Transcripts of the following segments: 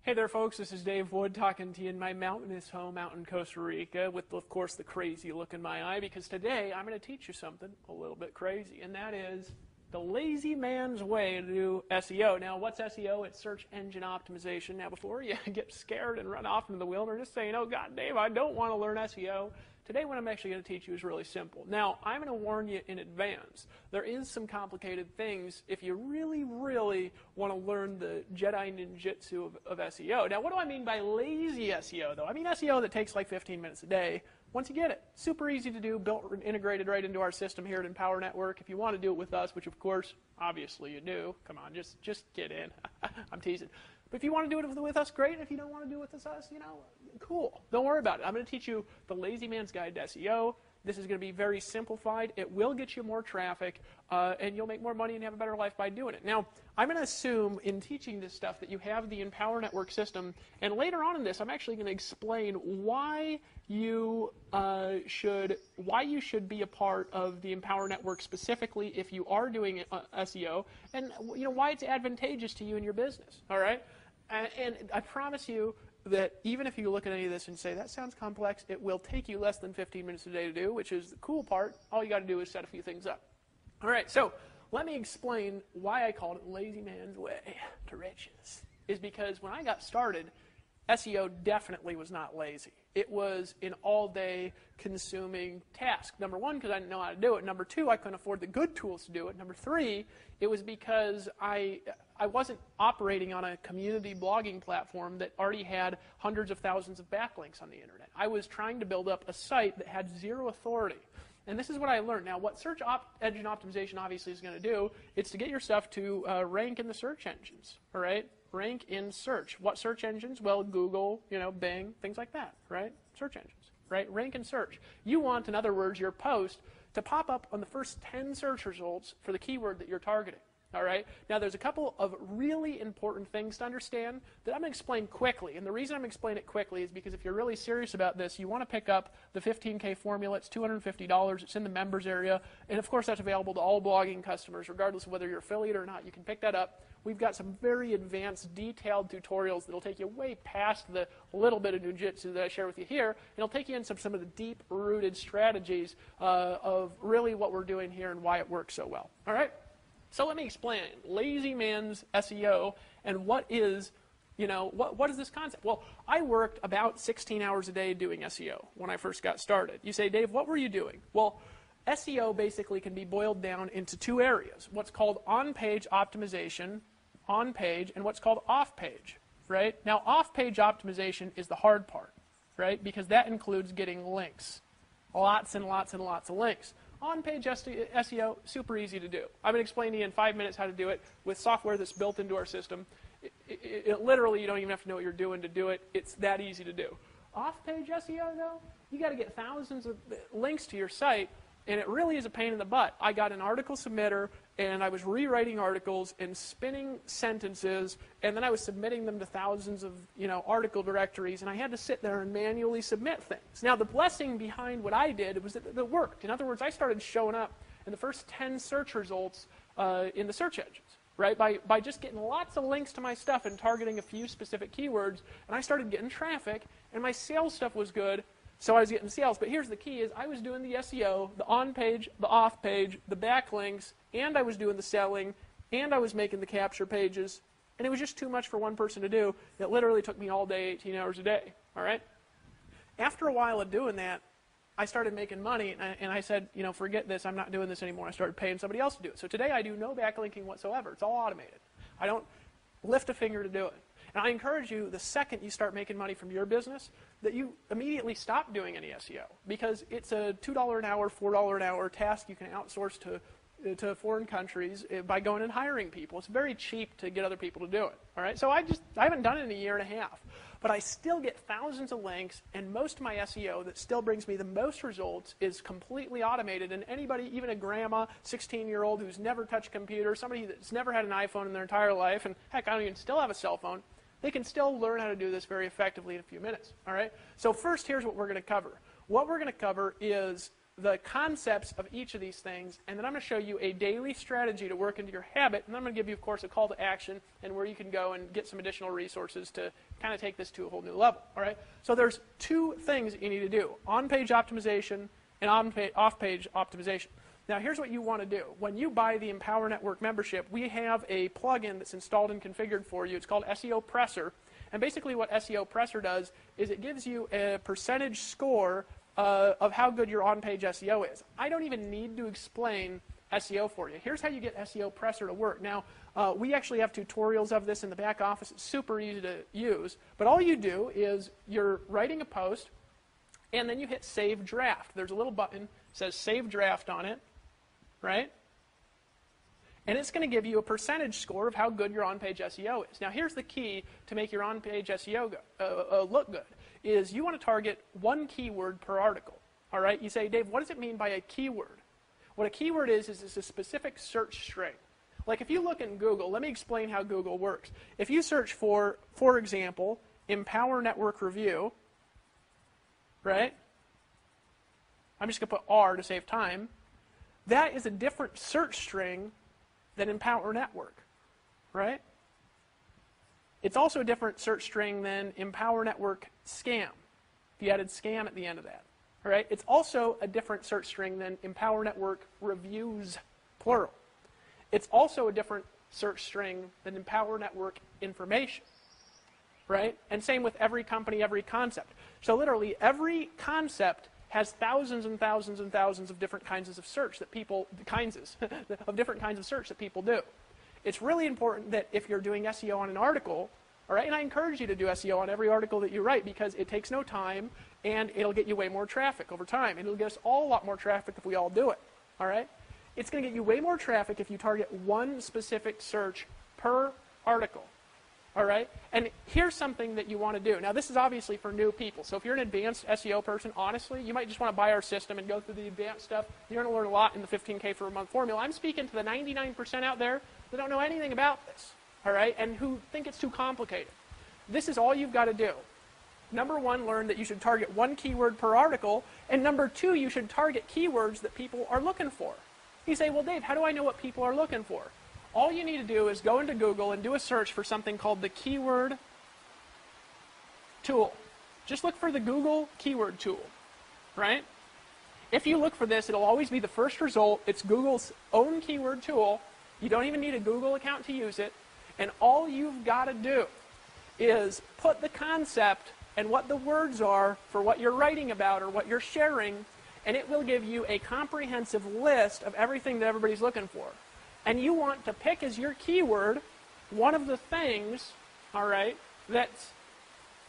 Hey there, folks. This is Dave Wood talking to you in my mountainous home out in Costa Rica with, of course, the crazy look in my eye, because today I'm going to teach you something a little bit crazy, and that is the lazy man's way to do SEO. Now, what's SEO? It's search engine optimization. Now, before you get scared and run off into the wilderness saying, oh, God, Dave, I don't want to learn SEO, today what I'm actually going to teach you is really simple. Now, I'm going to warn you in advance. There is some complicated things if you really, really want to learn the Jedi ninjutsu of SEO. Now, what do I mean by lazy SEO, though? I mean SEO that takes like 15 minutes a day. Once you get it, super easy to do, built and integrated right into our system here at Empower Network. If you want to do it with us, which of course, obviously you do, come on, just get in. I'm teasing. But if you want to do it with us, great. If you don't want to do it with us, cool. Don't worry about it. I'm going to teach you the lazy man's guide to SEO. This is going to be very simplified. It will get you more traffic, and you'll make more money and have a better life by doing it. Now, I'm going to assume in teaching this stuff that you have the Empower Network system, and later on in this, I'm actually going to explain why you should be a part of the Empower Network specifically if you are doing SEO, and why it's advantageous to you in your business. All right, and I promise you that even if you look at any of this and say, that sounds complex, it will take you less than 15 minutes a day to do, which is the cool part. All you got to do is set a few things up. All right, so let me explain why I called it lazy man's way to riches. Is because when I got started, SEO definitely was not lazy. It was an all-day consuming task. Number one, because I didn't know how to do it. Number two, I couldn't afford the good tools to do it. Number three, it was because I wasn't operating on a community blogging platform that already had hundreds of thousands of backlinks on the internet. I was trying to build up a site that had zero authority. And this is what I learned. Now, what search engine optimization obviously is going to do, it's to get your stuff to rank in the search engines, all right? Rank in search. What search engines? Well, Google, Bing, things like that, right? Search engines, right? Rank in search. You want, in other words, your post to pop up on the first 10 search results for the keyword that you're targeting. All right? Now, there's a couple of really important things to understand that I'm going to explain quickly. And the reason I'm explaining it quickly is because if you're really serious about this, you want to pick up the 15K formula. It's $250. It's in the members area. And, of course, that's available to all blogging customers, regardless of whether you're affiliate or not. You can pick that up. We've got some very advanced, detailed tutorials that will take you way past the little bit of ninjutsu that I share with you here. And it'll take you into some of the deep-rooted strategies of really what we're doing here and why it works so well. All right? So let me explain lazy man's SEO and what is, what is this concept? Well, I worked about 16 hours a day doing SEO when I first got started. You say, Dave, what were you doing? Well, SEO basically can be boiled down into two areas, what's called on-page optimization, on-page, and what's called off-page, right? Now, off-page optimization is the hard part, right? Because that includes getting links, lots and lots and lots of links. On-page SEO, super easy to do. I'm going to explain to you in 5 minutes how to do it with software that's built into our system. It literally, you don't even have to know what you're doing to do it. It's that easy to do. Off-page SEO, though, you got to get thousands of links to your site, and it really is a pain in the butt. I got an article submitter, and I was rewriting articles and spinning sentences, and then I was submitting them to thousands of article directories, and I had to sit there and manually submit things. Now, the blessing behind what I did was that it worked. In other words, I started showing up in the first 10 search results in the search engines, right? By just getting lots of links to my stuff and targeting a few specific keywords, and I started getting traffic, and my sales stuff was good. So I was getting sales, but here's the key is I was doing the SEO, the on-page, the off-page, the backlinks, and I was doing the selling, and I was making the capture pages, and it was just too much for one person to do. It literally took me all day, 18 hours a day, all right? After a while of doing that, I started making money, and I said, forget this, I'm not doing this anymore. I started paying somebody else to do it. So today I do no backlinking whatsoever. It's all automated. I don't lift a finger to do it. And I encourage you, the second you start making money from your business, that you immediately stop doing any SEO, because it's a $2 an hour, $4 an hour task you can outsource to foreign countries by going and hiring people. It's very cheap to get other people to do it. All right, so I haven't done it in a year and a half, but I still get thousands of links, and most of my SEO that still brings me the most results is completely automated. And anybody, even a grandma, 16-year-old who's never touched a computer, somebody that's never had an iPhone in their entire life, and heck, I don't even still have a cell phone, they can still learn how to do this very effectively in a few minutes. All right? So first, here's what we're going to cover. What we're going to cover is the concepts of each of these things, and then I'm going to show you a daily strategy to work into your habit, and then I'm going to give you, of course, a call to action and where you can go and get some additional resources to kind of take this to a whole new level. All right? So there's two things that you need to do: on-page optimization and off-page optimization. Now, here's what you want to do. When you buy the Empower Network membership, we have a plugin that's installed and configured for you. It's called SEO Presser. And basically what SEO Presser does is it gives you a percentage score of how good your on-page SEO is. I don't even need to explain SEO for you. Here's how you get SEO Presser to work. Now, we actually have tutorials of this in the back office. It's super easy to use. But all you do is you're writing a post, and then you hit Save Draft. There's a little button that says Save Draft on it, right? And it's going to give you a percentage score of how good your on-page SEO is. Now, here's the key to make your on-page SEO look good, is you want to target one keyword per article. All right? You say, Dave, what does it mean by a keyword? What a keyword is it's a specific search string. Like if you look in Google, let me explain how Google works. If you search for example, Empower Network Review, right? I'm just going to put R to save time. That is a different search string than Empower Network, right? It's also a different search string than Empower Network Scam, if you added scam at the end of that. All right? It's also a different search string than Empower Network Reviews, plural. It's also a different search string than Empower Network Information, right? And same with every company, every concept. So literally every concept has thousands and thousands and thousands of different kinds of search that people, different kinds of search that people do. It's really important that if you're doing SEO on an article, all right, and I encourage you to do SEO on every article that you write because it takes no time and it'll get you way more traffic over time. And it'll get us all a lot more traffic if we all do it, all right? It's going to get you way more traffic if you target one specific search per article. All right? And here's something that you want to do. Now, this is obviously for new people. So if you're an advanced SEO person, honestly, you might just want to buy our system and go through the advanced stuff. You're going to learn a lot in the 15K for a month formula. I'm speaking to the 99% out there that don't know anything about this, all right, and who think it's too complicated. This is all you've got to do. Number one, learn that you should target one keyword per article. And number two, you should target keywords that people are looking for. You say, well, Dave, how do I know what people are looking for? All you need to do is go into Google and do a search for something called the keyword tool. Just look for the Google keyword tool, right? If you look for this, it'll always be the first result. It's Google's own keyword tool. You don't even need a Google account to use it. And all you've got to do is put the concept and what the words are for what you're writing about or what you're sharing, and it will give you a comprehensive list of everything that everybody's looking for. And you want to pick as your keyword one of the things, all right, that's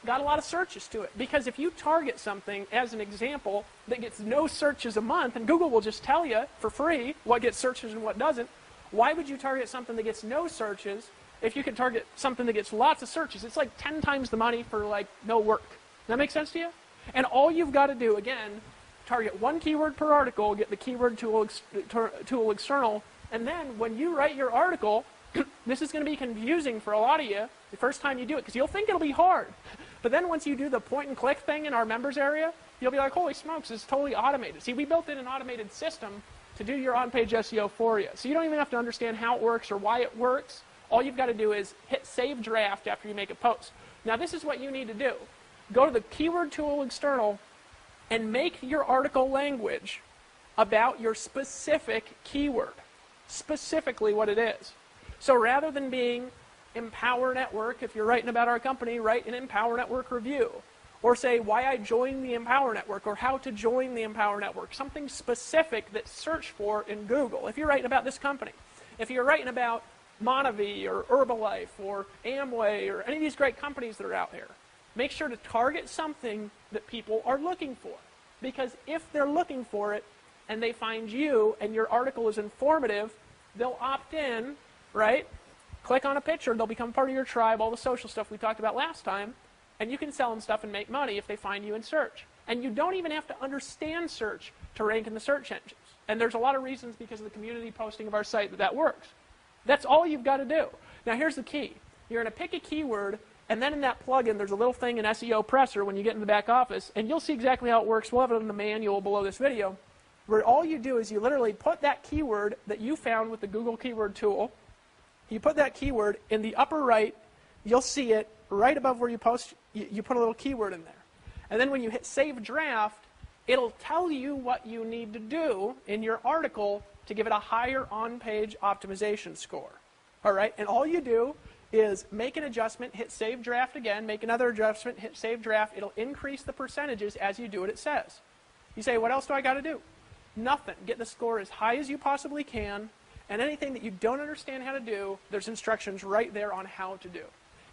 got a lot of searches to it. Because if you target something, as an example, that gets no searches a month, and Google will just tell you for free what gets searches and what doesn't, why would you target something that gets no searches if you could target something that gets lots of searches? It's like 10 times the money for like no work. Does that make sense to you? And all you've got to do, again, target one keyword per article, get the keyword tool external, and then when you write your article, this is going to be confusing for a lot of you the first time you do it, because you'll think it'll be hard. But then once you do the point and click thing in our members area, you'll be like, holy smokes, it's totally automated. See, we built in an automated system to do your on-page SEO for you. So you don't even have to understand how it works or why it works. All you've got to do is hit Save Draft after you make a post. Now, this is what you need to do. Go to the keyword tool external and make your article language about your specific keyword. Specifically what it is. So rather than being Empower Network, if you're writing about our company, write an Empower Network review. Or say why I joined the Empower Network or how to join the Empower Network. Something specific that's searched for in Google. If you're writing about this company. If you're writing about Monavie or Herbalife or Amway or any of these great companies that are out there, make sure to target something that people are looking for. Because if they're looking for it, and they find you, and your article is informative, they'll opt in, right? Click on a picture, they'll become part of your tribe, all the social stuff we talked about last time, and you can sell them stuff and make money if they find you in search. And you don't even have to understand search to rank in the search engines. And there's a lot of reasons because of the community posting of our site that works. That's all you've got to do. Now here's the key. You're going to pick a keyword, and then in that plugin, there's a little thing in SEO Presser when you get in the back office, and you'll see exactly how it works. We'll have it in the manual below this video. where all you do is you literally put that keyword that you found with the Google keyword tool, you put that keyword in the upper right, you'll see it right above where you post, you put a little keyword in there. And then when you hit Save Draft, it'll tell you what you need to do in your article to give it a higher on-page optimization score. All right? And all you do is make an adjustment, hit Save Draft again, make another adjustment, hit Save Draft. It'll increase the percentages as you do what it says. You say, what else do I got to do? Nothing. Get the score as high as you possibly can, and anything that you don't understand how to do, there's instructions right there on how to do.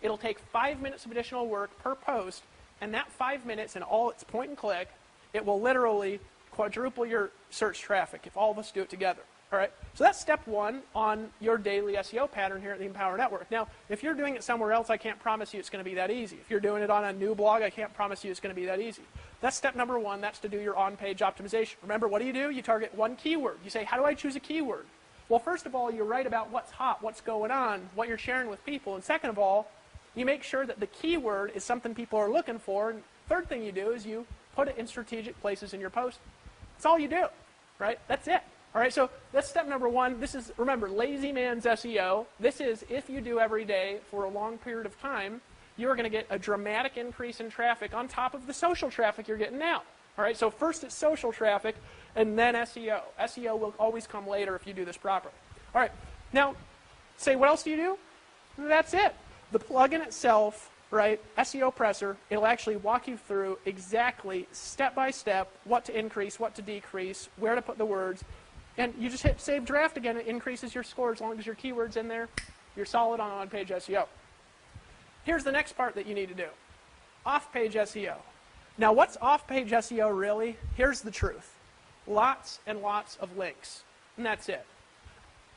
It'll take 5 minutes of additional work per post, and that 5 minutes and all its point and click, it will literally quadruple your search traffic if all of us do it together. All right? So that's step one on your daily SEO pattern here at the Empower Network. Now, if you're doing it somewhere else, I can't promise you it's going to be that easy. If you're doing it on a new blog, I can't promise you it's going to be that easy. That's step number one. That's to do your on-page optimization. Remember, what do? You target one keyword. You say, how do I choose a keyword? Well, first of all, you write about what's hot, what's going on, what you're sharing with people. And second of all, you make sure that the keyword is something people are looking for. And third thing you do is you put it in strategic places in your post. That's all you do, right? That's it. All right, so that's step number one. This is, remember, lazy man's SEO. This is if you do every day for a long period of time, you're going to get a dramatic increase in traffic on top of the social traffic you're getting now. All right, so first it's social traffic, and then SEO. SEO will always come later if you do this properly. All right, now, say what else do you do? That's it. The plugin itself, right, SEO Presser, it'll actually walk you through exactly, step by step, what to increase, what to decrease, where to put the words. And you just hit Save Draft again, it increases your score as long as your keyword's in there. You're solid on on-page SEO. Here's the next part that you need to do. Off-page SEO. Now, what's off-page SEO really? Here's the truth. Lots and lots of links, and that's it.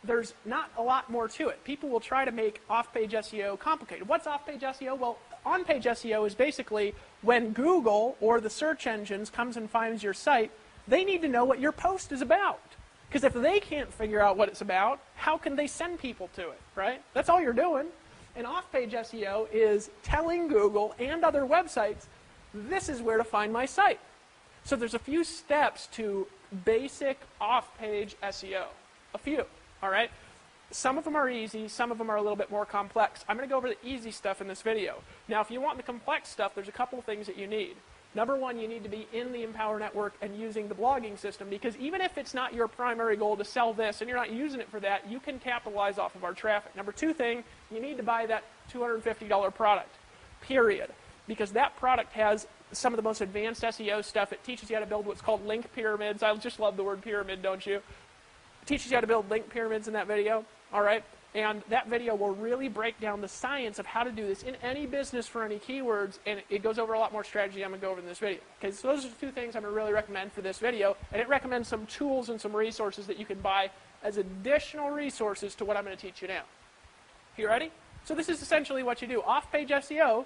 There's not a lot more to it. People will try to make off-page SEO complicated. What's off-page SEO? Well, on-page SEO is basically when Google or the search engines comes and finds your site, they need to know what your post is about. Because if they can't figure out what it's about, how can they send people to it, right? That's all you're doing. And off-page SEO is telling Google and other websites, this is where to find my site. So there's a few steps to basic off-page SEO. A few, all right? Some of them are easy, some of them are a little bit more complex. I'm going to go over the easy stuff in this video. Now, if you want the complex stuff, there's a couple of things that you need. Number one, you need to be in the Empower Network and using the blogging system, because even if it's not your primary goal to sell this and you're not using it for that, you can capitalize off of our traffic. Number two thing, you need to buy that $250 product, period, because that product has some of the most advanced SEO stuff. It teaches you how to build what's called link pyramids. I just love the word pyramid, don't you? It teaches you how to build link pyramids in that video, all right? And that video will really break down the science of how to do this in any business for any keywords, and it goes over a lot more strategy I'm going to go over in this video. Okay, so those are the two things I'm going to really recommend for this video, and it recommends some tools and some resources that you can buy as additional resources to what I'm going to teach you now. You ready? So this is essentially what you do. Off-page SEO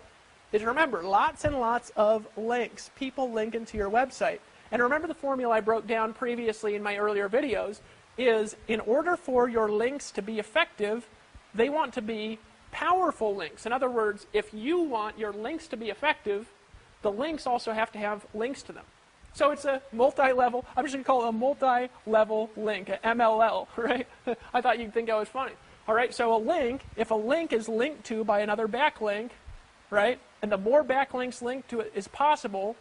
is, remember, lots and lots of links, people linking to your website. And remember the formula I broke down previously in my earlier videos, is in order for your links to be effective, they want to be powerful links. In other words, if you want your links to be effective, the links also have to have links to them. So it's a multi-level, I'm just going to call it a multi-level link, an MLL, right? I thought you'd think I was funny. All right, so a link, if a link is linked to by another backlink, right, and the more backlinks linked to it as possible,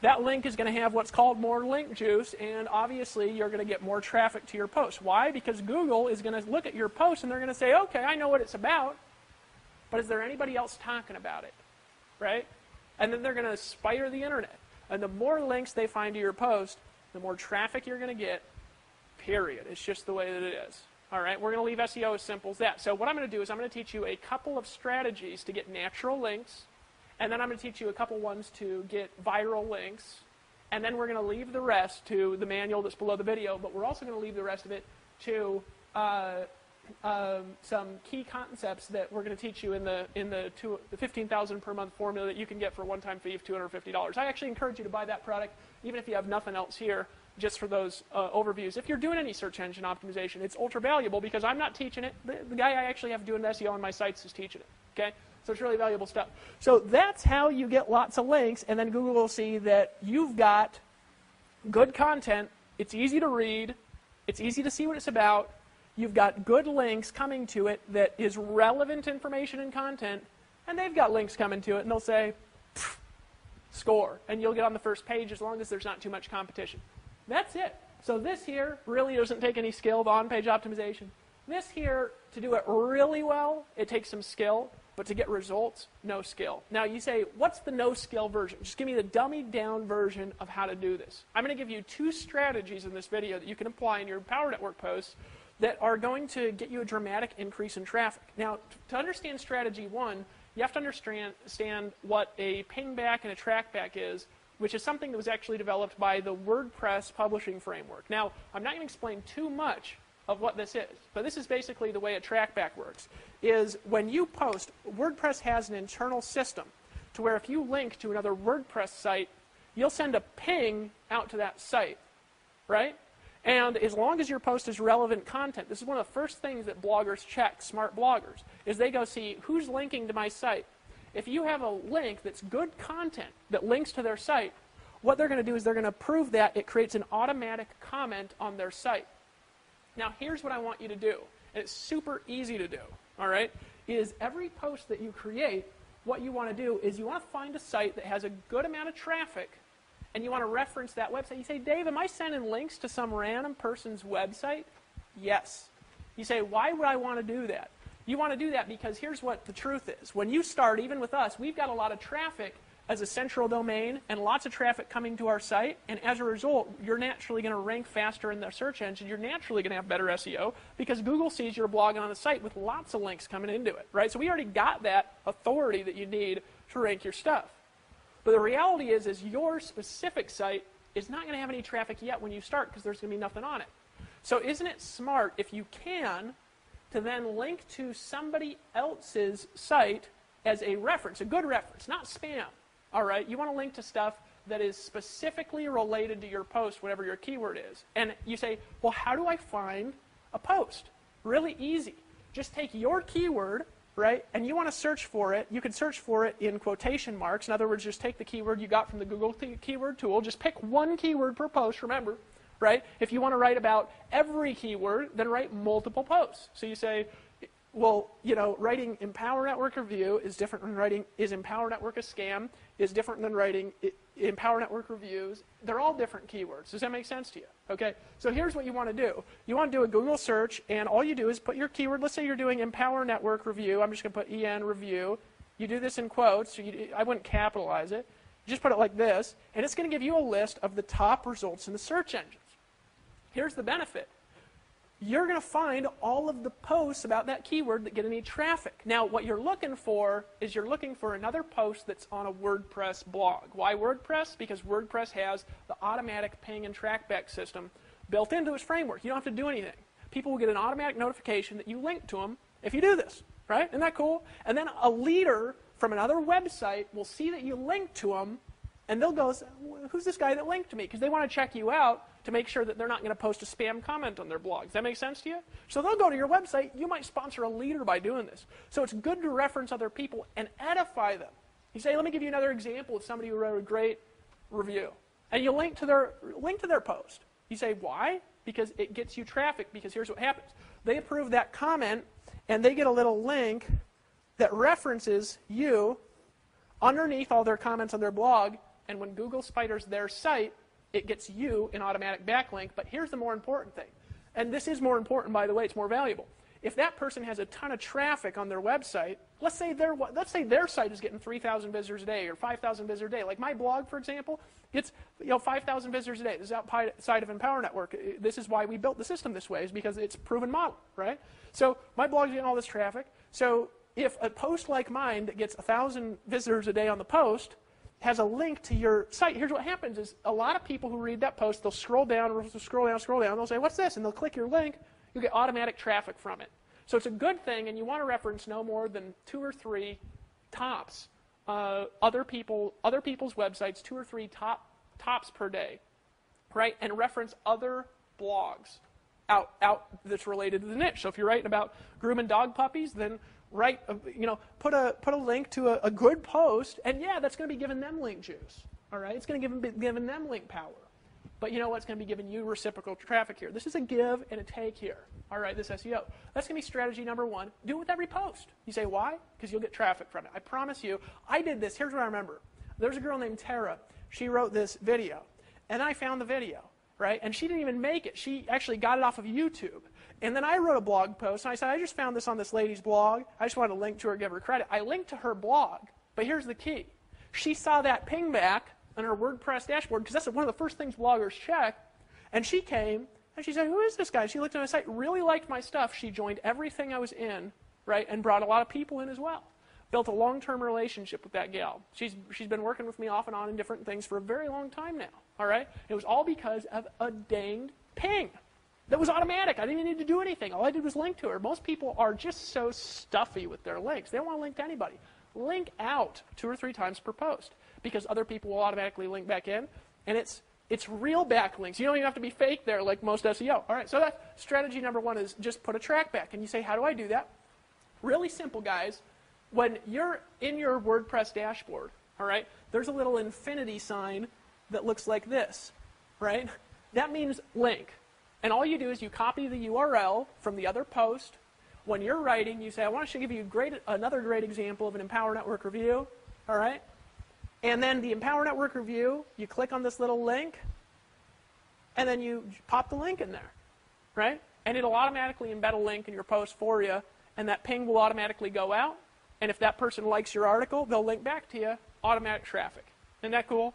that link is going to have what's called more link juice, and obviously you're going to get more traffic to your post. Why? Because Google is going to look at your post and they're going to say, okay, I know what it's about, but is there anybody else talking about it, right? And then they're going to spider the internet. And the more links they find to your post, the more traffic you're going to get, period. It's just the way that it is. All right, we're going to leave SEO as simple as that. So what I'm going to do is I'm going to teach you a couple of strategies to get natural links, and then I'm going to teach you a couple ones to get viral links, and then we're going to leave the rest to the manual that's below the video, but we're also going to leave the rest of it to some key concepts that we're going to teach you in the 15,000 per month formula that you can get for a one-time fee of $250. I actually encourage you to buy that product, even if you have nothing else here, just for those overviews. If you're doing any search engine optimization, it's ultra valuable because I'm not teaching it. The guy I actually have doing SEO on my sites is teaching it. Okay? So it's really valuable stuff. So that's how you get lots of links, and then Google will see that you've got good content It's easy to read. It's easy to see what it's about. You've got good links coming to it that is relevant information and content, and they've got links coming to it, and they'll say, score, and you'll get on the first page as long as there's not too much competition. That's it. So this here really doesn't take any skill, the on-page optimization. This here, to do it really well, it takes some skill, but to get results, no skill. Now you say, what's the no-skill version? Just give me the dummied-down version of how to do this. I'm going to give you 2 strategies in this video that you can apply in your Empower Network posts that are going to get you a dramatic increase in traffic. Now, to understand strategy 1, you have to understand what a pingback and a trackback is, which is something that was actually developed by the WordPress publishing framework. Now, I'm not going to explain too much of what this is, but this is basically the way a trackback works, is when you post, WordPress has an internal system to where if you link to another WordPress site, you'll send a ping out to that site, right? And as long as your post is relevant content, this is one of the first things that bloggers check, smart bloggers, is they go see who's linking to my site. If you have a link that's good content that links to their site, what they're going to do is they're going to prove that it creates an automatic comment on their site. Now, here's what I want you to do, and it's super easy to do, all right, is every post that you create, what you want to do is you want to find a site that has a good amount of traffic, and you want to reference that website. You say, Dave, am I sending links to some random person's website? Yes. You say, why would I want to do that? You want to do that because here's what the truth is. When you start, even with us, we've got a lot of traffic as a central domain and lots of traffic coming to our site, and as a result, you're naturally going to rank faster in the search engine. You're naturally going to have better SEO because Google sees your blog on a site with lots of links coming into it, right? So we already got that authority that you need to rank your stuff. But the reality is your specific site is not going to have any traffic yet when you start because there's going to be nothing on it. So isn't it smart, if you can, to then link to somebody else's site as a reference, a good reference, not spam, all right? You want to link to stuff that is specifically related to your post, whatever your keyword is. And you say, well, how do I find a post? Really easy. Just take your keyword, right, and you want to search for it. You can search for it in quotation marks. In other words, just take the keyword you got from the Google keyword tool. Just pick one keyword per post, remember, right? If you want to write about every keyword, then write multiple posts. So you say, well, you know, writing Empower Network Review is different than writing is Empower Network a scam, is different than writing Empower Network Reviews. They're all different keywords. Does that make sense to you? Okay, so here's what you want to do. You want to do a Google search, and all you do is put your keyword. Let's say you're doing Empower Network Review. I'm just going to put EN Review. You do this in quotes. So I wouldn't capitalize it. You just put it like this, and it's going to give you a list of the top results in the search engines. Here's the benefit. You're going to find all of the posts about that keyword that get any traffic. Now, what you're looking for is you're looking for another post that's on a WordPress blog. Why WordPress? Because WordPress has the automatic ping and trackback system built into its framework. You don't have to do anything. People will get an automatic notification that you link to them if you do this, right? Isn't that cool? And then a leader from another website will see that you link to them, and they'll go, who's this guy that linked to me? Because they want to check you out to make sure that they're not going to post a spam comment on their blog. Does that make sense to you? So they'll go to your website. You might sponsor a leader by doing this. So it's good to reference other people and edify them. You say, let me give you another example of somebody who wrote a great review. And you link to their post. You say, why? Because it gets you traffic, because here's what happens. They approve that comment, and they get a little link that references you underneath all their comments on their blog, and when Google spiders their site, it gets you an automatic backlink. But here's the more important thing. And this is more important, by the way, it's more valuable. If that person has a ton of traffic on their website, let's say their site is getting 3,000 visitors a day or 5,000 visitors a day. Like my blog, for example, it's 5,000 visitors a day. This is outside of Empower Network. This is why we built the system this way, is because it's a proven model, right? So my blog's getting all this traffic. So if a post like mine that gets 1,000 visitors a day on the post has a link to your site, here's what happens is a lot of people who read that post, they'll scroll down, they'll say, what's this? And they'll click your link. You'll get automatic traffic from it. So it's a good thing, and you want to reference no more than 2 or 3 tops, other people's websites, 2 or 3 tops per day, right? And reference other blogs out that's related to the niche. So if you're writing about grooming dog puppies, then put a link to a good post, and yeah, that's going to be giving them link juice. All right, it's going to giving them link power. But you know what's going to be giving you reciprocal traffic here? This is a give and a take here. All right, this SEO. That's going to be strategy number one. Do it with every post. You say, why? Because you'll get traffic from it. I promise you. I did this. Here's what I remember. There's a girl named Tara. She wrote this video. And I found the video, right? And she didn't even make it. She actually got it off of YouTube. And then I wrote a blog post, and I said, I just found this on this lady's blog. I just wanted to link to her, give her credit. I linked to her blog, but here's the key. She saw that ping back on her WordPress dashboard, because that's one of the first things bloggers check, and she came, and she said, who is this guy? She looked at my site, really liked my stuff. She joined everything I was in, right, and brought a lot of people in as well. Built a long-term relationship with that gal. She's been working with me off and on in different things for a very long time now, all right? It was all because of a danged ping. That was automatic. I didn't even need to do anything. All I did was link to her. Most people are just so stuffy with their links. They don't want to link to anybody. Link out 2 or 3 times per post, because other people will automatically link back in, and it's real backlinks. You don't even have to be fake there like most SEO. All right, so that strategy number one is just put a track back. And you say, how do I do that? Really simple, guys. When you're in your WordPress dashboard, all right, there's a little infinity sign that looks like this, right? That means link. And all you do is you copy the URL from the other post. When you're writing, you say, I want to give you another great example of an Empower Network review, all right? And then the Empower Network review, you click on this little link, and then you pop the link in there, right? And it'll automatically embed a link in your post for you, and that ping will automatically go out. And if that person likes your article, they'll link back to you, automatic traffic. Isn't that cool?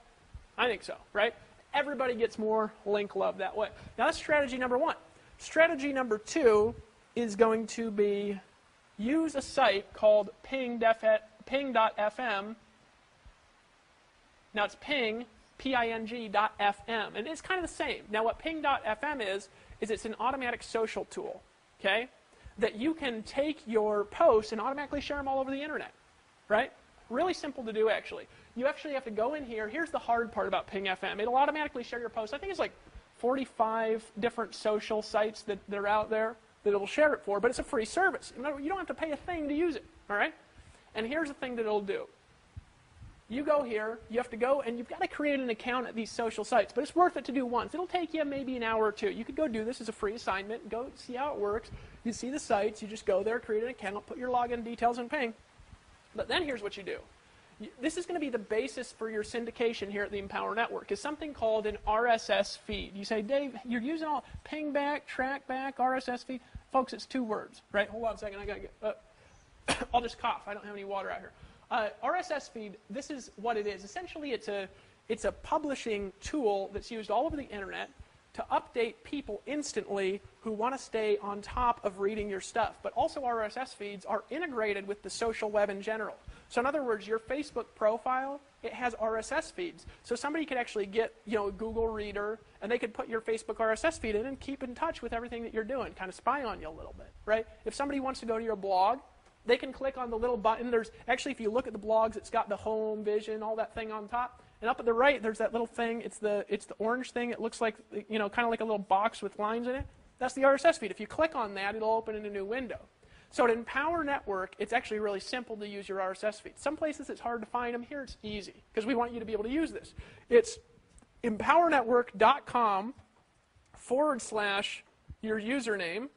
I think so, right? Everybody gets more link love that way. Now that's strategy number one. Strategy number two is going to be use a site called ping.fm. Now it's ping, P-I-N-G.fm, and it's kind of the same. Now what ping.fm is it's an automatic social tool, okay, that you can take your posts and automatically share them all over the internet, right? Really simple to do, actually. You actually have to go in here. Here's the hard part about Ping FM. It'll automatically share your posts. I think it's like 45 different social sites that are out there that it'll share it for, but it's a free service. You don't have to pay a thing to use it, all right? And here's the thing that it'll do. You go here, you have to go, and you've got to create an account at these social sites, but it's worth it to do once. It'll take you maybe an hour or two. You could go do this as a free assignment and go see how it works. You see the sites, you just go there, create an account, put your login details in Ping. But then here's what you do. This is going to be the basis for your syndication here at the Empower Network, is something called an RSS feed. You say, Dave, you're using all ping back, track back, RSS feed. Folks, it's 2 words, right? Hold on a second. I got to get, I'll just cough. I don't have any water out here. RSS feed, this is what it is. Essentially, it's a publishing tool that's used all over the internet to update people instantly who want to stay on top of reading your stuff. But also RSS feeds are integrated with the social web in general. So in other words, your Facebook profile, it has RSS feeds. So somebody could actually get, a Google Reader, and they could put your Facebook RSS feed in and keep in touch with everything that you're doing, kind of spy on you a little bit, right? If somebody wants to go to your blog, they can click on the little button. There's actually, if you look at the blogs, it's got the home, vision, all that thing on top. And up at the right, there's that little thing. It's the orange thing. It looks like, kind of like a little box with lines in it. That's the RSS feed. If you click on that, it'll open in a new window. So at Empower Network, it's actually really simple to use your RSS feed. Some places it's hard to find them. Here it's easy, because we want you to be able to use this. It's empowernetwork.com/your username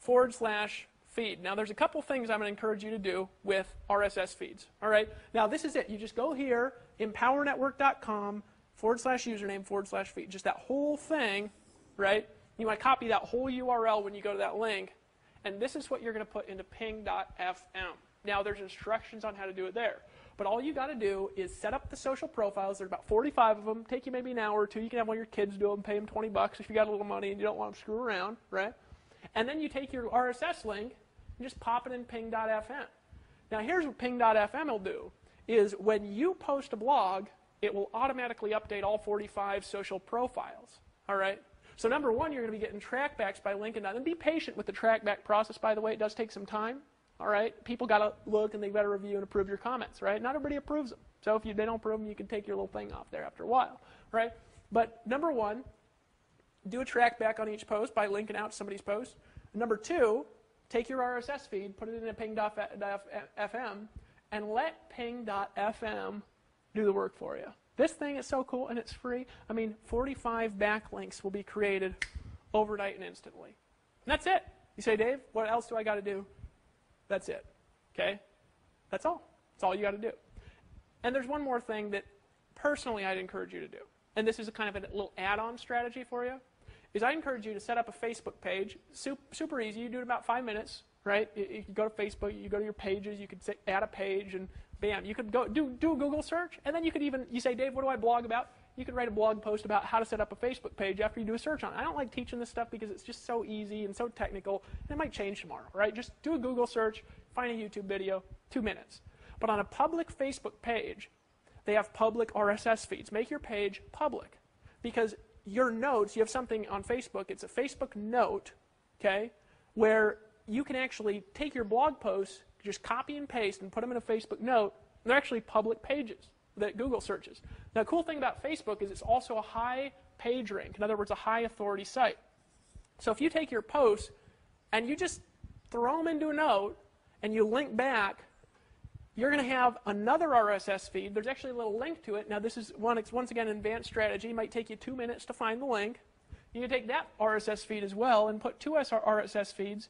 /feed. Now, there's a couple things I'm going to encourage you to do with RSS feeds. All right. Now, this is it. You just go here, empowernetwork.com/username /feed. Just that whole thing, right? You might copy that whole URL when you go to that link, and this is what you're going to put into ping.fm. Now, there's instructions on how to do it there. But all you got to do is set up the social profiles. There's about 45 of them. Take you maybe an hour or two. You can have one of your kids do them, pay them $20 if you got a little money and you don't want to screw around, right? And then you take your RSS link and just pop it in ping.fm. Now, here's what ping.fm will do, is when you post a blog, it will automatically update all 45 social profiles, all right? So number one, you're going to be getting trackbacks by linking that. And be patient with the trackback process, by the way. It does take some time, all right? People got to look, and they've got to review and approve your comments, right? Not everybody approves them. So if they don't approve them, you can take your little thing off there after a while, right? But number one, do a trackback on each post by linking out to somebody's post. Number two, take your RSS feed, put it in a ping.fm, and let ping.fm do the work for you. This thing is so cool, and it's free. I mean, 45 backlinks will be created overnight and instantly. And that's it. You say, Dave, what else do I got to do? That's it. Okay? That's all. That's all you got to do. And there's one more thing that personally I'd encourage you to do. And this is a kind of a little add-on strategy for you. Is I encourage you to set up a Facebook page. Super easy. You do it in about 5 minutes, right? You go to Facebook, you go to your pages, you could say, add a page, and bam. You could go do a Google search, and then you could even, you say, Dave, what do I blog about? You could write a blog post about how to set up a Facebook page after you do a search on it. I don't like teaching this stuff because it's just so easy and so technical, and it might change tomorrow, right? Just do a Google search, find a YouTube video, 2 minutes. But on a public Facebook page, they have public RSS feeds. Make your page public, because your notes, you have something on Facebook, it's a Facebook note, okay, where you can actually take your blog posts, just copy and paste and put them in a Facebook note, and they're actually public pages that Google searches. Now, the cool thing about Facebook is it's also a high page rank, in other words, a high authority site. So if you take your posts and you just throw them into a note and you link back, you're going to have another RSS feed. There's actually a little link to it. Now, this is once again an advanced strategy. It might take you 2 minutes to find the link. You can take that RSS feed as well and put 2 RSS feeds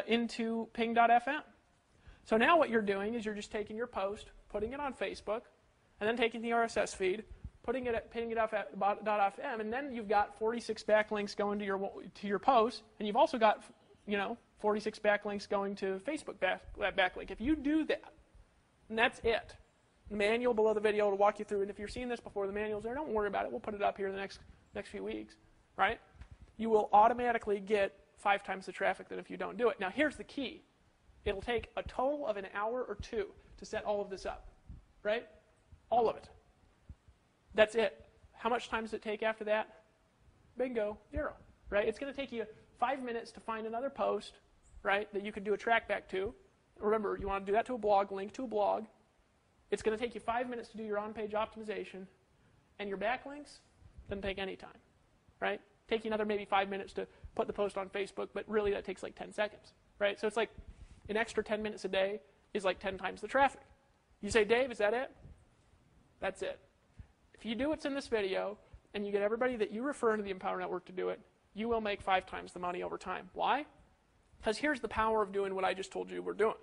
into ping.fm. So now what you're doing is you're just taking your post, putting it on Facebook, and then taking the RSS feed, putting it at ping.fm, and then you've got 46 backlinks going to your post, and you've also got 46 backlinks going to Facebook backlink. If you do that, and that's it. The manual below the video will walk you through, and if you're seeing this before, the manual's there, don't worry about it. We'll put it up here in the next few weeks, right? You will automatically get 5 times the traffic than if you don't do it. Now, here's the key. It'll take a total of an hour or 2 to set all of this up, right? All of it. That's it. How much time does it take after that? Bingo, 0, right? It's going to take you 5 minutes to find another post, right, that you could do a track back to. Remember, you want to do that to a blog, link to a blog. It's going to take you 5 minutes to do your on-page optimization, and your backlinks doesn't take any time, right? Take you another maybe 5 minutes to put the post on Facebook, but really that takes like 10 seconds, right? So it's like an extra 10 minutes a day is like 10 times the traffic. You say, Dave, is that it? That's it. If you do what's in this video, and you get everybody that you refer into the Empower Network to do it, you will make 5 times the money over time. Why? Because here's the power of doing what I just told you we're doing.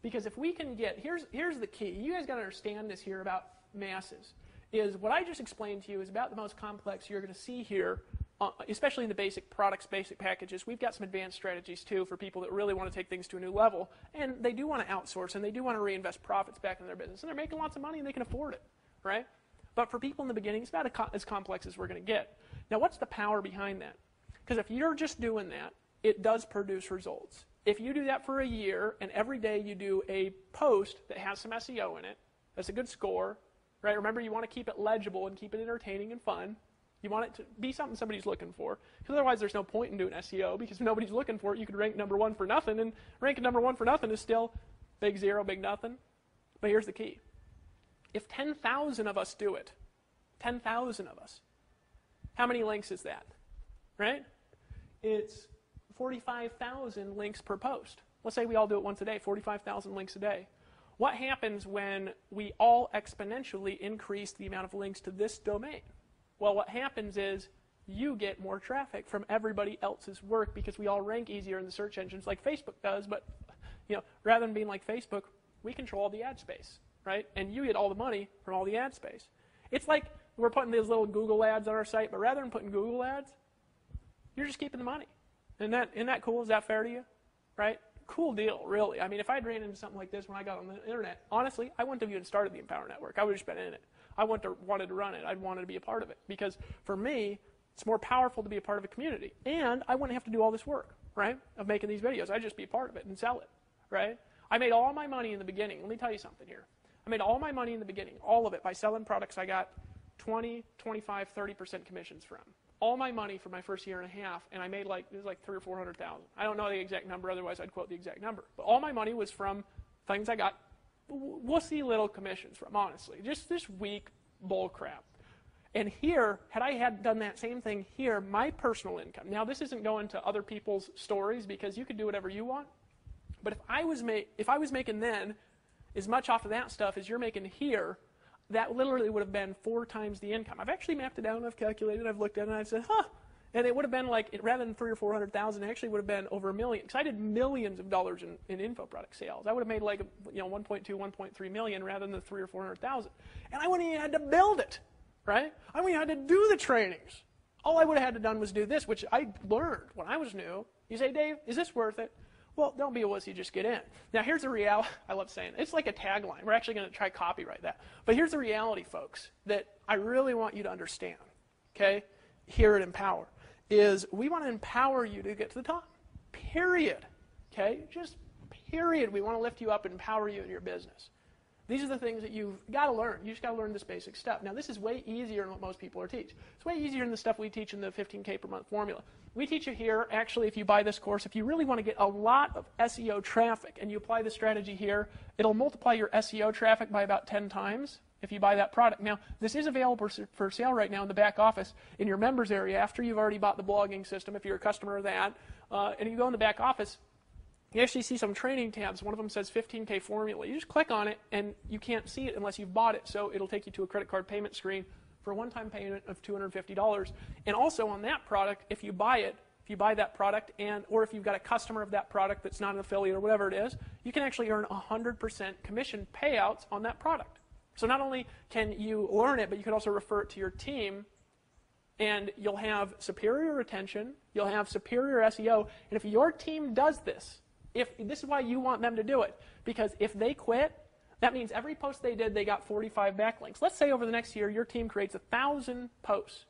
Because if we can get, here's the key. You guys got to understand this here about masses. Is what I just explained to you is about the most complex you're going to see here, especially in the basic products, basic packages. We've got some advanced strategies too for people that really want to take things to a new level. And they do want to outsource, and they do want to reinvest profits back in their business. And they're making lots of money, and they can afford it, right? But for people in the beginning, it's about as complex as we're going to get. Now, what's the power behind that? Because if you're just doing that, it does produce results. If you do that for a year, and every day you do a post that has some SEO in it, that's a good score, right? Remember, you want to keep it legible and keep it entertaining and fun. You want it to be something somebody's looking for. Because otherwise, there's no point in doing SEO, because if nobody's looking for it, you could rank number 1 for nothing, and ranking number 1 for nothing is still big 0, big nothing. But here's the key. If 10,000 of us do it, 10,000 of us, how many links is that, right? It's 45,000 links per post. Let's say we all do it once a day, 45,000 links a day. What happens when we all exponentially increase the amount of links to this domain? Well, what happens is you get more traffic from everybody else's work because we all rank easier in the search engines like Facebook does, but rather than being like Facebook, we control all the ad space, right? And you get all the money from all the ad space. It's like we're putting these little Google ads on our site, but rather than putting Google ads, you're just keeping the money. Isn't that cool? Is that fair to you? Right? Cool deal, really. I mean, if I'd ran into something like this when I got on the internet, honestly, I wouldn't have even started the Empower Network. I would have just been in it. I wanted to run it. I'd wanted to be a part of it. Because for me, it's more powerful to be a part of a community. And I wouldn't have to do all this work, right, of making these videos. I'd just be a part of it and sell it, right? I made all my money in the beginning. Let me tell you something here. I made all my money in the beginning, all of it, by selling products I got 20, 25, 30% commissions from. All my money for my first year and a half, and I made it was like 300,000 or 400,000. I don't know the exact number, otherwise I'd quote the exact number. But all my money was from things I got wussy little commissions from, honestly. Just this weak bull crap. And here, had I done that same thing here, my personal income, now this isn't going to other people's stories because you could do whatever you want, but if I was making then as much off of that stuff as you're making here, that literally would have been 4 times the income. I've actually mapped it down, I've calculated, I've looked at it, and I've said, huh. And it would have been like, rather than 300,000 or 400,000, it actually would have been over $1 million. Because I did millions of dollars in info product sales. I would have made like 1.2, 1.3 million rather than the 300,000 or 400,000. And I wouldn't even had to build it, right? I wouldn't even had to do the trainings. All I would have had to done was do this, which I learned when I was new. You say, Dave, is this worth it? Well, don't be a wussy, just get in. Now, here's the reality. I love saying it. It's like a tagline. We're actually going to try copyright that. But here's the reality, folks, that I really want you to understand, okay, here at Empower, is we want to empower you to get to the top, period, okay? Just period. We want to lift you up and empower you in your business. These are the things that you've got to learn. You just got to learn this basic stuff. Now, this is way easier than what most people are teach. It's way easier than the stuff we teach in the 15K per month formula. We teach you here, actually, if you buy this course, if you really want to get a lot of SEO traffic and you apply the strategy here, it'll multiply your SEO traffic by about 10 times if you buy that product. Now, this is available for sale right now in the back office in your members area after you've already bought the blogging system, if you're a customer of that. And you go in the back office, you actually see some training tabs. One of them says 15K formula. You just click on it, and you can't see it unless you've bought it. So it'll take you to a credit card payment screen for a one-time payment of $250. And also on that product, if you buy it, if you buy that product, or if you've got a customer of that product that's not an affiliate or whatever it is, you can actually earn 100% commission payouts on that product. So not only can you learn it, but you can also refer it to your team, and you'll have superior retention, you'll have superior SEO, and if your team does this, this is why you want them to do it, because if they quit, that means every post they did, they got 45 backlinks. Let's say over the next year, your team creates 1,000 posts,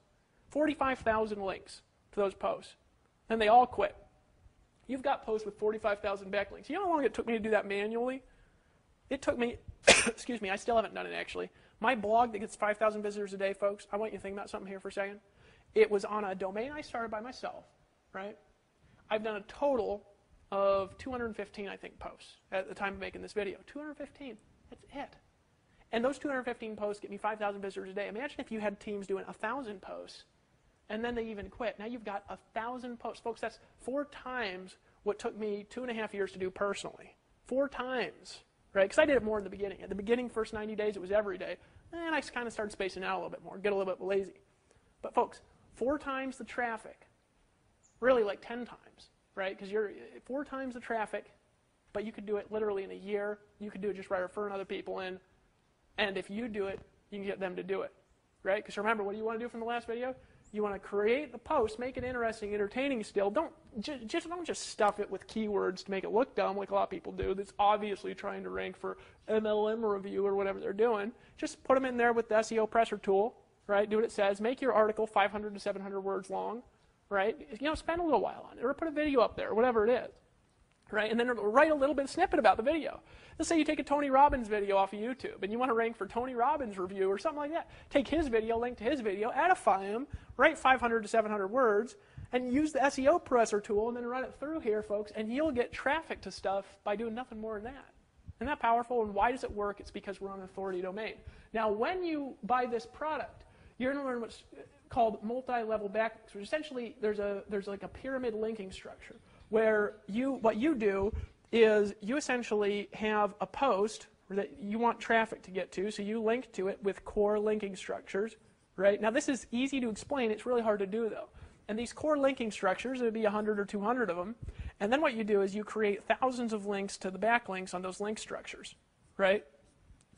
45,000 links to those posts, and they all quit. You've got posts with 45,000 backlinks. You know how long it took me to do that manually? It took me, excuse me, I still haven't done it actually. My blog that gets 5,000 visitors a day, folks, I want you to think about something here for a second. It was on a domain I started by myself, right? I've done a total of 215, I think, posts at the time of making this video. 215, that's it. And those 215 posts get me 5,000 visitors a day. Imagine if you had teams doing 1,000 posts, and then they even quit. Now you've got 1,000 posts. Folks, that's 4 times what took me 2.5 years to do personally. 4 times. Right? Because I did it more in the beginning. At the beginning, first 90 days, it was every day. And I kind of started spacing out a little bit more, get a little bit lazy. But folks, 4 times the traffic, really like 10 times, right? Because you're 4 times the traffic, but you could do it literally in a year. You could do it just by referring other people in. And if you do it, you can get them to do it, right? Because remember, what do you want to do from the last video? You want to create the post, make it interesting, entertaining still. Don't just stuff it with keywords to make it look dumb like a lot of people do. That's obviously trying to rank for MLM review or whatever they're doing. Just put them in there with the SEO presser tool, right? Do what it says. Make your article 500 to 700 words long, right? Spend a little while on it, or put a video up there, or whatever it is, right? And then write a little bit of snippet about the video. Let's say you take a Tony Robbins video off of YouTube, and you want to rank for Tony Robbins review or something like that. Take his video, link to his video, edify him, write 500 to 700 words, and use the SEO presser tool, and then run it through here, folks, and you'll get traffic to stuff by doing nothing more than that. Isn't that powerful? And why does it work? It's because we're on an authority domain. Now, when you buy this product, you're going to learn what's called multi-level backlinks, which essentially there's like a pyramid linking structure where what you do is you essentially have a post that you want traffic to get to, so you link to it with core linking structures, right? Now, this is easy to explain. It's really hard to do, though. And these core linking structures, there would be 100 or 200 of them, and then what you do is you create thousands of links to the backlinks on those link structures, right?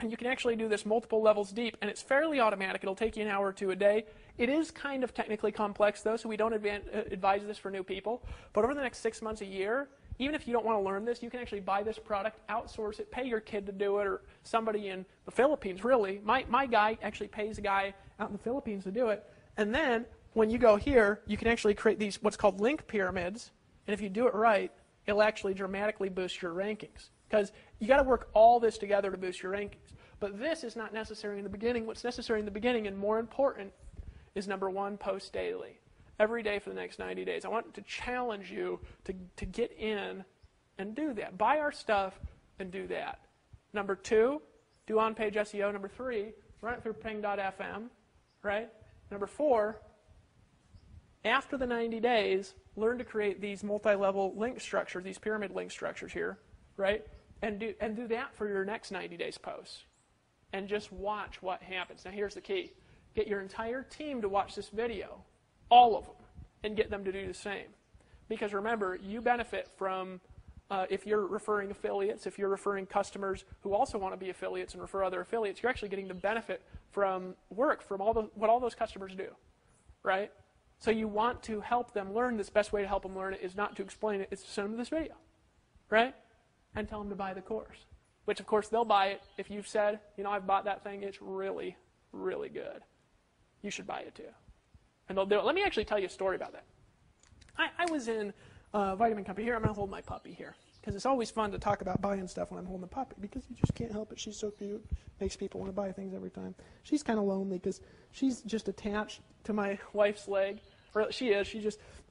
And you can actually do this multiple levels deep, and it's fairly automatic. It'll take you an hour or 2 a day. It is kind of technically complex, though, so we don't advise this for new people. But over the next 6 months, a year, even if you don't want to learn this, you can actually buy this product, outsource it, pay your kid to do it, or somebody in the Philippines, really. My guy actually pays a guy out in the Philippines to do it. And then when you go here, you can actually create these what's called link pyramids. And if you do it right, it'll actually dramatically boost your rankings. Because you got to work all this together to boost your rankings. But this is not necessary in the beginning. What's necessary in the beginning, and more important, is number 1, post daily. Every day for the next 90 days. I want to challenge you to get in and do that. Buy our stuff and do that. Number 2, do on-page SEO. Number 3, run it through ping.fm, right? Number 4, after the 90 days, learn to create these multi-level link structures, these pyramid link structures here, right? And do that for your next 90 days posts. and just watch what happens. Now here's the key. Get your entire team to watch this video, all of them, and get them to do the same. Because remember, you benefit from, if you're referring affiliates, if you're referring customers who also want to be affiliates and refer other affiliates, you're actually getting the benefit from what all those customers do, right? So you want to help them learn. This best way to help them learn it is not to explain it, it's to send them this video, right? And tell them to buy the course, which of course they'll buy it if you've said, I've bought that thing, it's really, really good. You should buy it too. And they'll do it. Let me actually tell you a story about that. I was in a vitamin company. Here, I'm going to hold my puppy here. Because it's always fun to talk about buying stuff when I'm holding the puppy. Because you just can't help it. She's so cute. Makes people want to buy things every time. She's kind of lonely because she's just attached to my wife's leg. Or she is. She's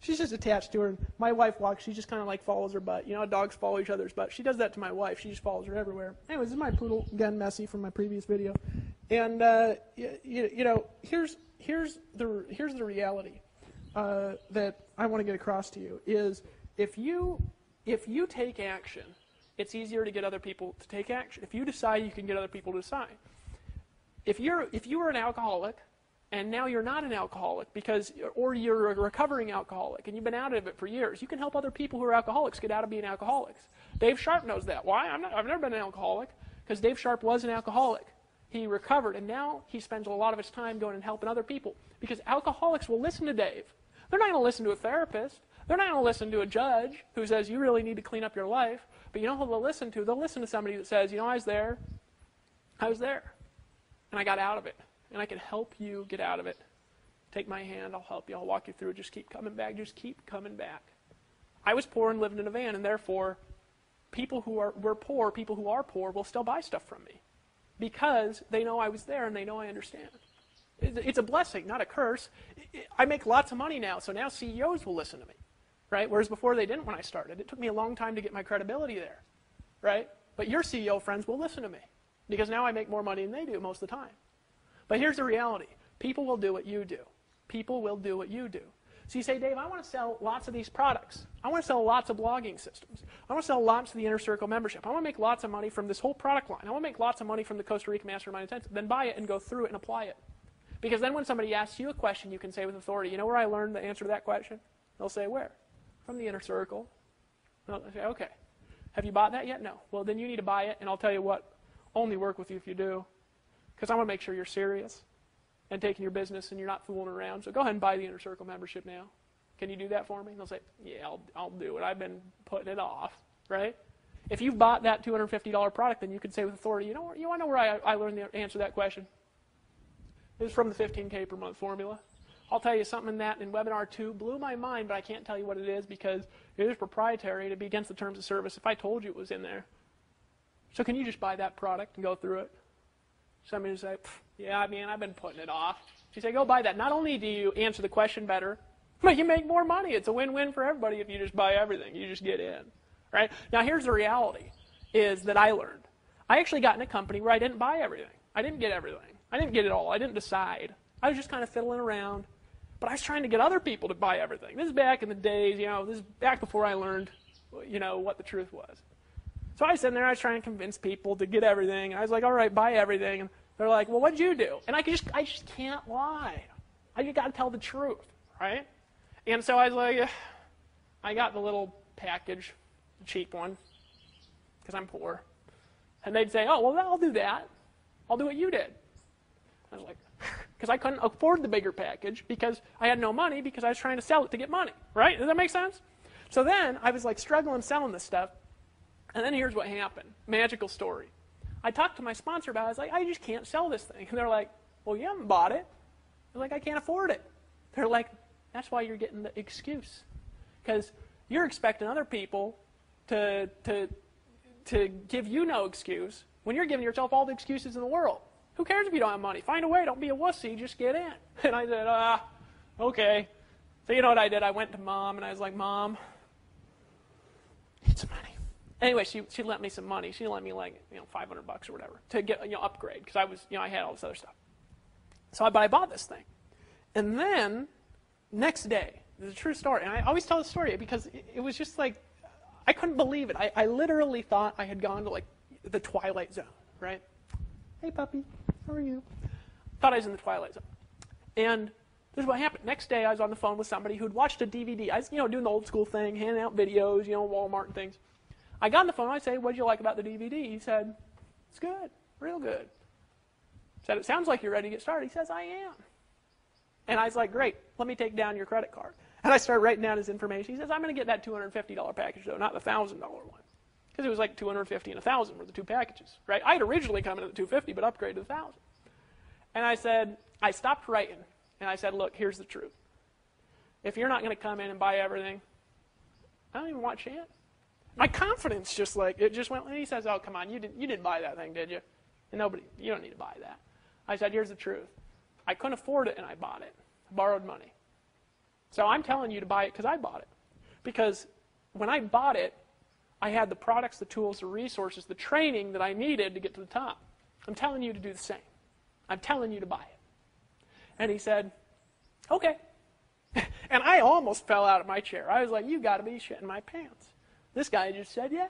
just attached to her. And my wife walks. She just kind of like follows her butt. Dogs follow each other's butt. She does that to my wife. She just follows her everywhere. Anyways, this is my poodle. Again, Messy from my previous video. And, here's the reality. That I want to get across to you is if you take action, it's easier to get other people to take action. If you decide, you can get other people to decide. If you were an alcoholic and now you're not an alcoholic or you're a recovering alcoholic and you've been out of it for years, you can help other people who are alcoholics get out of being alcoholics. Dave Sharp knows that. Why? I've never been an alcoholic because Dave Sharp was an alcoholic. He recovered and now he spends a lot of his time going and helping other people because alcoholics will listen to Dave. They're not going to listen to a therapist. They're not going to listen to a judge who says, you really need to clean up your life. But you know who they'll listen to? They'll listen to somebody that says, I was there. And I got out of it. And I can help you get out of it. Take my hand. I'll help you. I'll walk you through it. Just keep coming back. Just keep coming back. I was poor and lived in a van, and therefore, people who are poor will still buy stuff from me. Because they know I was there and they know I understand. It's a blessing, not a curse. I make lots of money now, so now CEOs will listen to me, right? Whereas before they didn't when I started. It took me a long time to get my credibility there, right? But your CEO friends will listen to me because now I make more money than they do most of the time. But here's the reality. People will do what you do. People will do what you do. So you say, Dave, I want to sell lots of these products. I want to sell lots of blogging systems. I want to sell lots of the Inner Circle membership. I want to make lots of money from this whole product line. I want to make lots of money from the Costa Rica Mastermind Intensive. Then buy it and go through it and apply it. Because then when somebody asks you a question, you can say with authority, you know where I learned the answer to that question? They'll say, where? From the Inner Circle. They'll say, okay. Have you bought that yet? No. Well, then you need to buy it, and I'll tell you what, only work with you if you do. Because I want to make sure you're serious and taking your business and you're not fooling around. So go ahead and buy the Inner Circle membership now. Can you do that for me? And they'll say, yeah, I'll do it. I've been putting it off, right? If you've bought that $250 product, then you can say with authority, you want to know where I learned the answer to that question? It was from the 15K per month formula. I'll tell you something in webinar 2 blew my mind, but I can't tell you what it is because it is proprietary. It'd be against the terms of service if I told you it was in there. So can you just buy that product and go through it? Somebody would say, yeah, I've been putting it off. You say, go buy that. Not only do you answer the question better, but you make more money. It's a win-win for everybody if you just buy everything. You just get in. Right? Now here's the reality is that I learned. I actually got in a company where I didn't buy everything. I didn't get everything. I didn't get it all. I didn't decide. I was just kind of fiddling around. But I was trying to get other people to buy everything. This is back in the days, this is back before I learned, what the truth was. So I was sitting there, I was trying to convince people to get everything. And I was like, all right, buy everything. And they're like, well, what'd you do? And I just can't lie. I just got to tell the truth, right? And so I was like, I got the little package, the cheap one, because I'm poor. And they'd say, oh, well, I'll do that. I'll do what you did. I was like, because I couldn't afford the bigger package because I had no money because I was trying to sell it to get money, right? Does that make sense? So then I was like struggling selling this stuff. And then here's what happened. Magical story. I talked to my sponsor about it. I was like, I just can't sell this thing. And they're like, well, you haven't bought it. They're like, I can't afford it. They're like, that's why you're getting the excuse. Because you're expecting other people to give you no excuse when you're giving yourself all the excuses in the world. Who cares if you don't have money? Find a way. Don't be a wussy. Just get in. And I said, okay. So you know what I did? I went to Mom, and I was like, Mom, I need some money. Anyway, she lent me some money. She lent me like $500 or whatever to get upgrade because I was I had all this other stuff. So I bought this thing, and then next day, this is a true story, and I always tell the story because it was just like I couldn't believe it. I literally thought I had gone to like the Twilight Zone, right? Hey, puppy, how are you? Thought I was in the Twilight Zone. And this is what happened. Next day, I was on the phone with somebody who'd watched a DVD. I was, doing the old school thing, handing out videos, Walmart and things. I got on the phone. I say, "What did you like about the DVD?" He said, "It's good, real good." I said, "It sounds like you're ready to get started." He says, "I am." And I was like, "Great, let me take down your credit card." And I started writing down his information. He says, "I'm going to get that $250 package, though, not the $1,000 one." Because it was like $250 and $1,000 were the two packages, right? I'd originally come in at the $250, but upgraded to the $1,000. And I said, I stopped writing, and I said, "Look, here's the truth. If you're not going to come in and buy everything, I don't even want chance." My confidence just went, and he says, "Oh, come on, you didn't buy that thing, did you? And you don't need to buy that." I said, "Here's the truth. I couldn't afford it, and I bought it. I borrowed money. So I'm telling you to buy it because I bought it. Because when I bought it, I had the products, the tools, the resources, the training that I needed to get to the top. I'm telling you to do the same. I'm telling you to buy it." And he said, "Okay." And I almost fell out of my chair. I was like, "You got to be shitting my pants." This guy just said, "Yeah."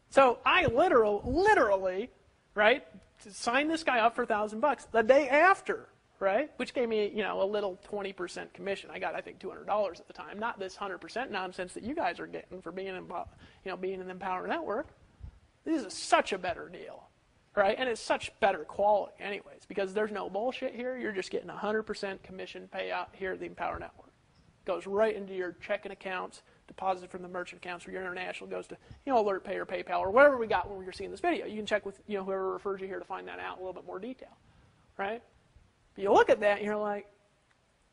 So I literally, right, signed this guy up for $1,000 the day after, right, which gave me, a little 20% commission. I got, I think, $200 at the time, not this 100% nonsense that you guys are getting for being in, being in the Empower Network. This is such a better deal, right, and it's such better quality anyways, because there's no bullshit here. You're just getting 100% commission payout here at the Empower Network. It goes right into your checking accounts, deposited from the merchant accounts for your international, goes to, Alert Pay or PayPal or whatever we got when we were seeing this video. You can check with, whoever refers you here to find that out in a little bit more detail, right? But you look at that and you're like,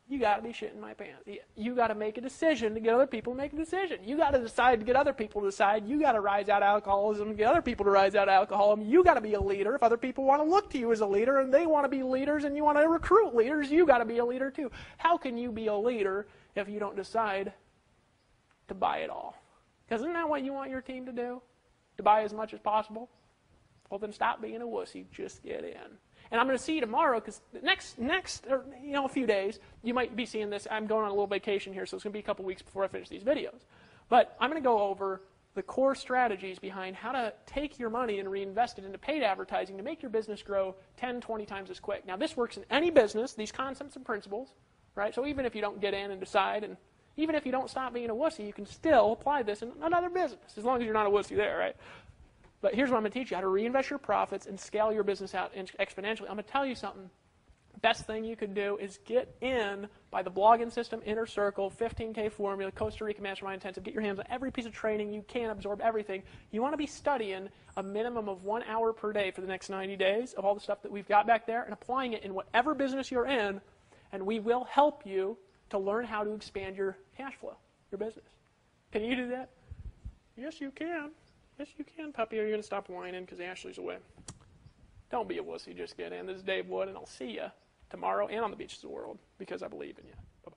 you got to be shitting my pants. You got to make a decision to get other people to make a decision. You got to decide to get other people to decide. You got to rise out of alcoholism and get other people to rise out of alcoholism. You got to be a leader. If other people want to look to you as a leader and they want to be leaders and you want to recruit leaders, you got to be a leader too. How can you be a leader if you don't decide to buy it all? Because isn't that what you want your team to do? To buy as much as possible? Well, then stop being a wussy. Just get in. And I'm going to see you tomorrow because next, or, a few days, you might be seeing this. I'm going on a little vacation here, so it's going to be a couple weeks before I finish these videos. But I'm going to go over the core strategies behind how to take your money and reinvest it into paid advertising to make your business grow 10, 20 times as quick. Now, this works in any business, these concepts and principles, right? So even if you don't get in and decide, and even if you don't stop being a wussy, you can still apply this in another business, as long as you're not a wussy there, right? But here's what I'm going to teach you, how to reinvest your profits and scale your business out exponentially. I'm going to tell you something. Best thing you could do is get in by the blogging system, Inner Circle, 15K formula, Costa Rica Mastermind Intensive. Get your hands on every piece of training. You can absorb everything. You want to be studying a minimum of 1 hour per day for the next 90 days of all the stuff that we've got back there and applying it in whatever business you're in, and we will help you to learn how to expand your cash flow, your business. Can you do that? Yes, you can. Yes, you can, puppy. Are you going to stop whining because Ashley's away? Don't be a wussy. Just get in. This is Dave Wood, and I'll see you tomorrow and on the beaches of the world because I believe in you. Bye-bye.